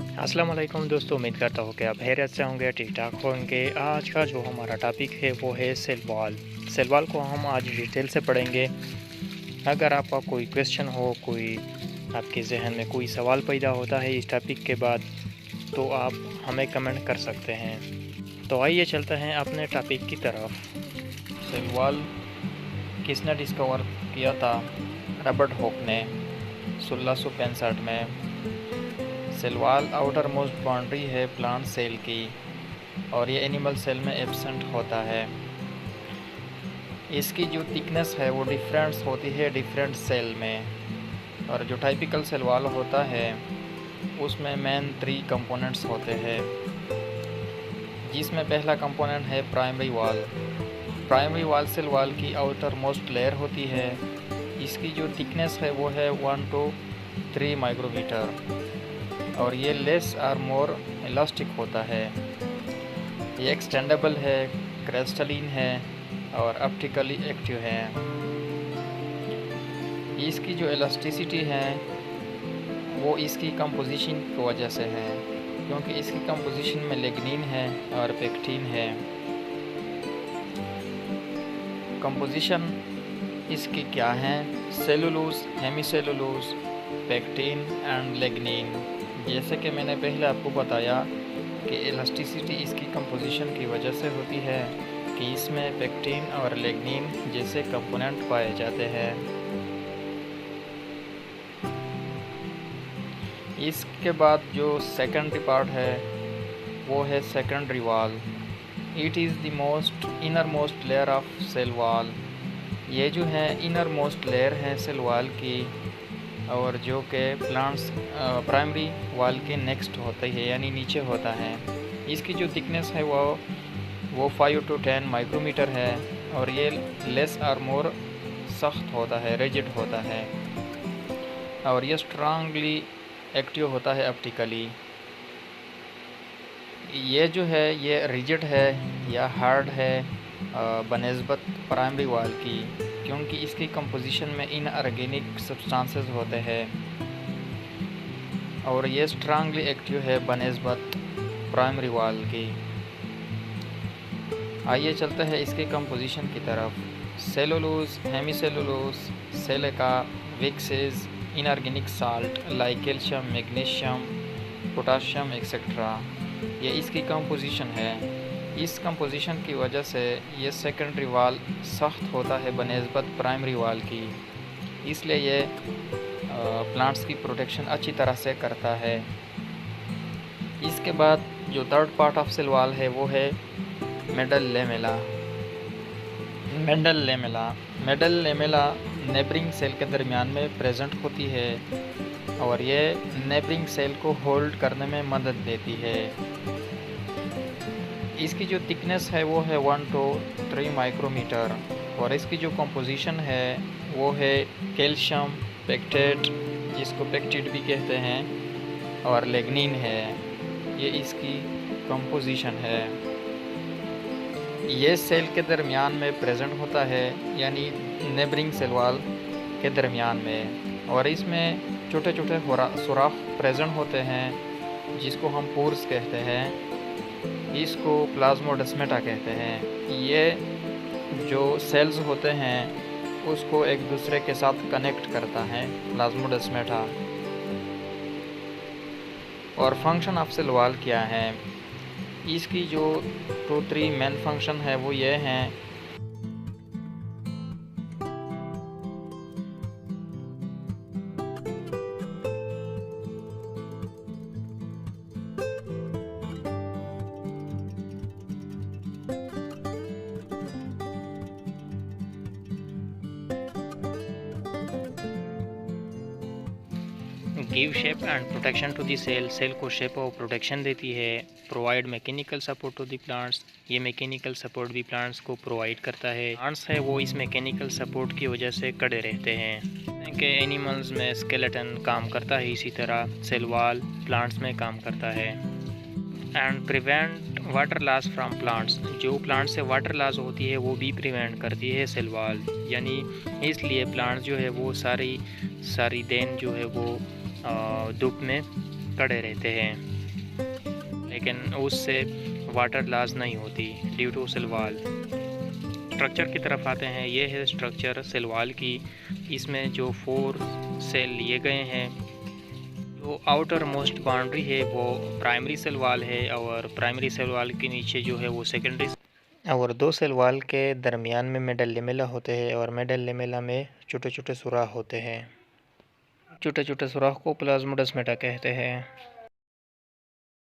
अस्सलाम वालेकुम दोस्तों, उम्मीद करता हूँ कि आप खैरियत से होंगे, ठीक ठाक होंगे। आज का जो हमारा टॉपिक है वो है सेल वॉल। सेल वॉल को हम आज डिटेल से पढ़ेंगे। अगर आपका कोई क्वेश्चन हो, कोई आपके जहन में कोई सवाल पैदा होता है इस टॉपिक के बाद, तो आप हमें कमेंट कर सकते हैं। तो आइए चलते हैं अपने टॉपिक की तरफ। सेल वॉल किसने डिस्कवर किया था? रॉबर्ट हॉक ने 1665 में। Cell wall outermost boundary है प्लांट सेल की, और ये एनिमल सेल में एब्सेंट होता है। इसकी जो थिकनेस है वो डिफरेंस होती है डिफरेंट सेल में, और जो टाइपिकल सेल वॉल होता है उसमें मेन 3 कंपोनेंट्स होते हैं, जिसमें पहला कंपोनेंट है primary wall. Primary wall cell wall की आउटर मोस्ट लेयर होती है। इसकी जो थिकनेस है वो है 1 to 3 माइक्रोमीटर, और ये लेस और मोर इलास्टिक होता है। ये एक्सटेंडेबल है, क्रिस्टलिन है और ऑप्टिकली एक्टिव है। इसकी जो इलास्टिसिटी है वो इसकी कंपोजिशन की वजह से है, क्योंकि इसकी कंपोजिशन में लिग्निन है और पेक्टिन है। कंपोजिशन इसकी क्या है? Cellulose, hemicellulose, pectin and lignin. जैसे कि मैंने पहले आपको बताया कि इलास्टिसिटी इसकी कंपोजिशन की वजह से होती है कि इसमें पेक्टिन और लिग्निन जैसे कंपोनेंट पाए जाते हैं। इसके बाद जो सेकेंडरी पार्ट है वो है secondary wall. It is the most innermost layer of cell wall. ये जो है इनर मोस्ट लेयर है सेल वॉल की, और जो कि प्लांट्स प्राइमरी वॉल के नेक्स्ट होता है, यानी नीचे होता है। इसकी जो थिकनेस है वो 5 to 10 माइक्रोमीटर है, और ये लेस और मोर सख्त होता है, रिजिड होता है, और ये स्ट्रांगली एक्टिव होता है ऑप्टिकली। ये जो है ये रिजिड है या हार्ड है बनिस्बत प्राइमरी वॉल की, क्योंकि इसकी कंपोजिशन में इनऑर्गेनिक सब्सटेंसेस होते हैं, और ये स्ट्रांगली एक्टिव है बनिस्बत प्राइमरी वॉल की। आइए चलते हैं इसके कंपोजिशन की तरफ। Cellulose, hemicellulose, silica, waxes, inorganic salt like calcium, magnesium, potassium etcetera, ये इसकी कंपोजिशन है। इस कंपोजिशन की वजह से ये सेकेंडरी वॉल सख्त होता है बनिस्बत प्राइमरी वॉल की, इसलिए ये प्लांट्स की प्रोटेक्शन अच्छी तरह से करता है। इसके बाद जो third part of cell wall है वो है middle lamella. Middle lamella neighbouring cell के दरमियान में प्रेजेंट होती है, और ये नेबरिंग सेल को होल्ड करने में मदद देती है। इसकी जो थिकनेस है वो है 1 to 3 माइक्रोमीटर, और इसकी जो कंपोजिशन है वो है कैल्शियम, पेक्टेट, जिसको पेक्टिड भी कहते हैं, और लिग्निन है। ये इसकी कंपोजिशन है। ये सेल के दरमियान में प्रेजेंट होता है, यानी नेबरिंग सेल वॉल के दरमियान में, और इसमें छोटे छोटे सुराख प्रेजेंट होते हैं, जिसको हम पोर्स कहते हैं। इसको प्लाज्मोडेस्माटा कहते हैं। ये जो सेल्स होते हैं उसको एक दूसरे के साथ कनेक्ट करता है प्लाज्मोडेस्माटा। और फंक्शन ऑफ सेल वॉल क्या है? इसकी जो 2-3 मेन फंक्शन है वो ये हैं। Give shape and protection to the cell. Cell को शेप और प्रोटेक्शन देती है। Provide mechanical support to the plants. ये मैकेनिकल सपोर्ट भी प्लांट्स को प्रोवाइड करता है। प्लांट्स है वो इस मैकेनिकल सपोर्ट की वजह से खड़े रहते हैं। कि एनिमल्स में स्केलेटन काम करता है, इसी तरह सेल वॉल प्लांट्स में काम करता है। And prevent water loss from plants. जो प्लांट से वाटर लॉस होती है वो भी प्रिवेंट करती है सेल वॉल, यानी इसलिए प्लांट्स जो है वो सारी दिन जो है वो धूप में कड़े रहते हैं, लेकिन उससे वाटर लॉस नहीं होती due to cell wall. Structure की तरफ आते हैं। ये है स्ट्रक्चर सेल वॉल की। इसमें जो 4 सेल लिए गए हैं, जो आउटर मोस्ट बाउंड्री है वो प्राइमरी सेल वॉल है, और प्राइमरी सेल वॉल के नीचे जो है वो सेकेंडरी, और 2 सेल वॉल के दरमियान में मिडल लेमेला होते हैं, और मिडल लेमेला में छोटे छोटे सुराख होते हैं। छोटे छोटे सुराख को प्लाज्मोडेस्माटा कहते हैं।